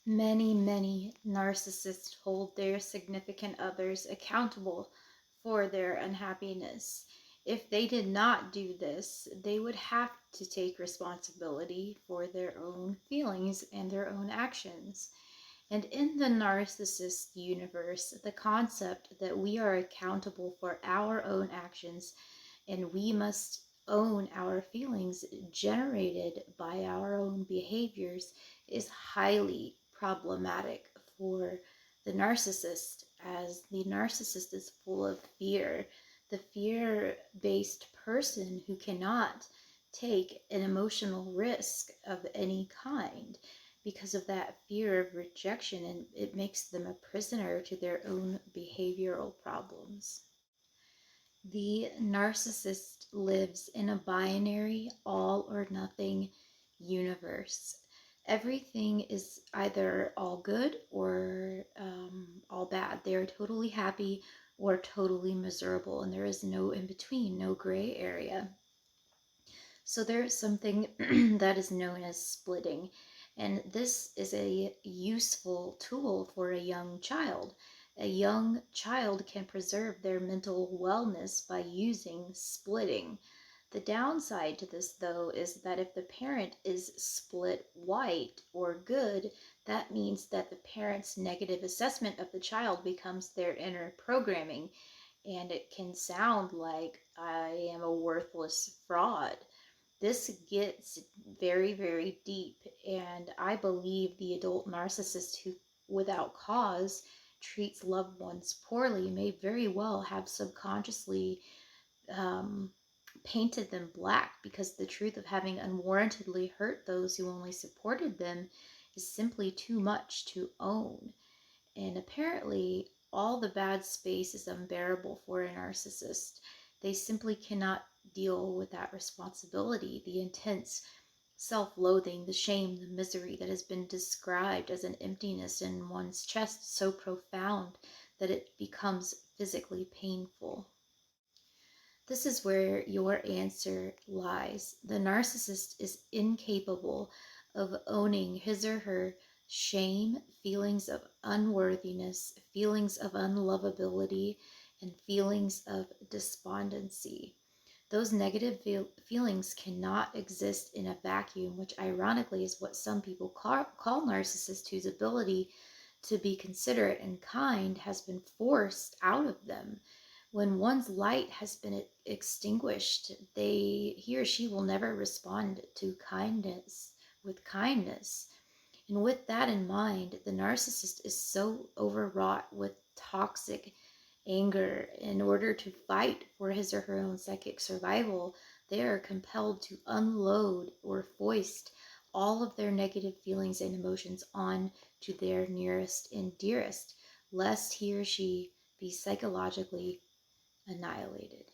Many narcissists hold their significant others accountable for their unhappiness. If they did not do this, they would have to take responsibility for their own feelings and their own actions. And in the narcissist universe, the concept that we are accountable for our own actions and we must own our feelings generated by our own behaviors is highly problematic for the narcissist, as the narcissist is full of fear. The fear-based person who cannot take an emotional risk of any kind because of that fear of rejection, and it makes them a prisoner to their own behavioral problems. The narcissist lives in a binary all or nothing universe. Everything is either all good or all bad. They are totally happy or totally miserable, and there is no in between, no gray area. So there's something that is known as splitting, and this is a useful tool for a young child. A young child can preserve their mental wellness by using splitting. The downside to this, though, is that if the parent is split white or good, that means that the parent's negative assessment of the child becomes their inner programming, and it can sound like, I am a worthless fraud. This gets very deep, and I believe the adult narcissist who, without cause, treats loved ones poorly may very well have subconsciously um, painted them black, because the truth of having unwarrantedly hurt those who only supported them is simply too much to own. And apparently, all the bad space is unbearable for a narcissist. They simply cannot deal with that responsibility, the intense self-loathing, the shame, the misery that has been described as an emptiness in one's chest so profound that it becomes physically painful. This is where your answer lies. The narcissist is incapable of owning his or her shame, feelings of unworthiness, feelings of unlovability, and feelings of despondency. Those negative feelings cannot exist in a vacuum, which ironically is what some people call narcissists, whose ability to be considerate and kind has been forced out of them. When one's light has been extinguished, he or she will never respond to kindness with kindness. And with that in mind, the narcissist is so overwrought with toxic anger. In order to fight for his or her own psychic survival, they are compelled to unload or foist all of their negative feelings and emotions on to their nearest and dearest, lest he or she be psychologically annihilated.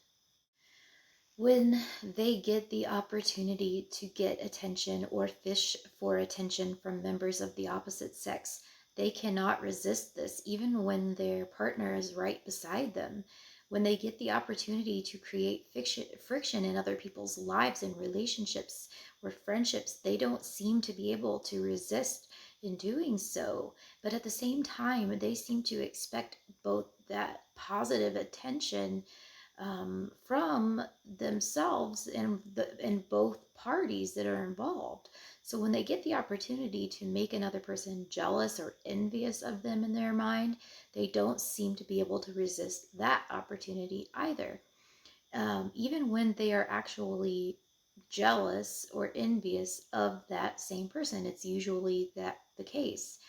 When they get the opportunity to get attention or fish for attention from members of the opposite sex, they cannot resist this, even when their partner is right beside them. When they get the opportunity to create friction in other people's lives and relationships or friendships, they don't seem to be able to resist in doing so. But at the same time, they seem to expect both that positive attention from themselves and both parties that are involved. So when they get the opportunity to make another person jealous or envious of them in their mind, they don't seem to be able to resist that opportunity either. Even when they are actually jealous or envious of that same person, it's usually the case.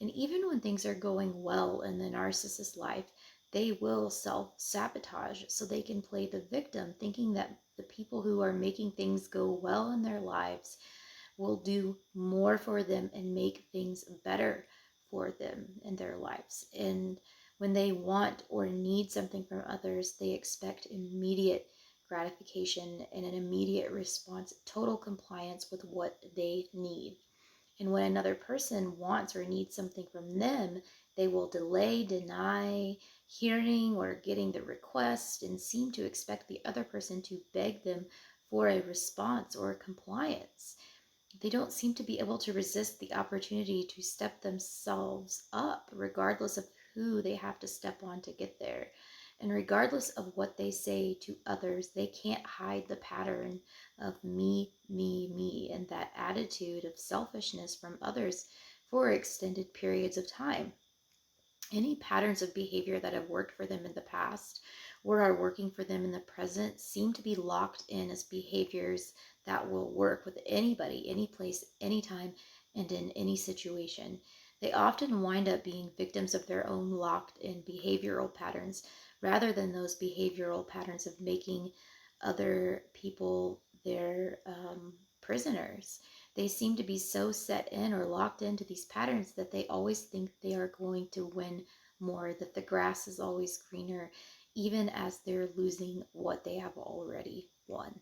And even when things are going well in the narcissist life, they will self-sabotage so they can play the victim, thinking that the people who are making things go well in their lives will do more for them and make things better for them in their lives. And when they want or need something from others, they expect immediate gratification and an immediate response, total compliance with what they need. And when another person wants or needs something from them, they will delay, deny hearing or getting the request and seem to expect the other person to beg them for a response or compliance. They don't seem to be able to resist the opportunity to step themselves up, regardless of who they have to step on to get there. And regardless of what they say to others, they can't hide the pattern of me, and that attitude of selfishness from others for extended periods of time. Any patterns of behavior that have worked for them in the past or are working for them in the present seem to be locked in as behaviors that will work with anybody, any place, anytime, and in any situation. They often wind up being victims of their own locked in behavioral patterns rather than those behavioral patterns of making other people their prisoners. They seem to be so set in or locked into these patterns that they always think they are going to win more, that the grass is always greener, even as they're losing what they have already won.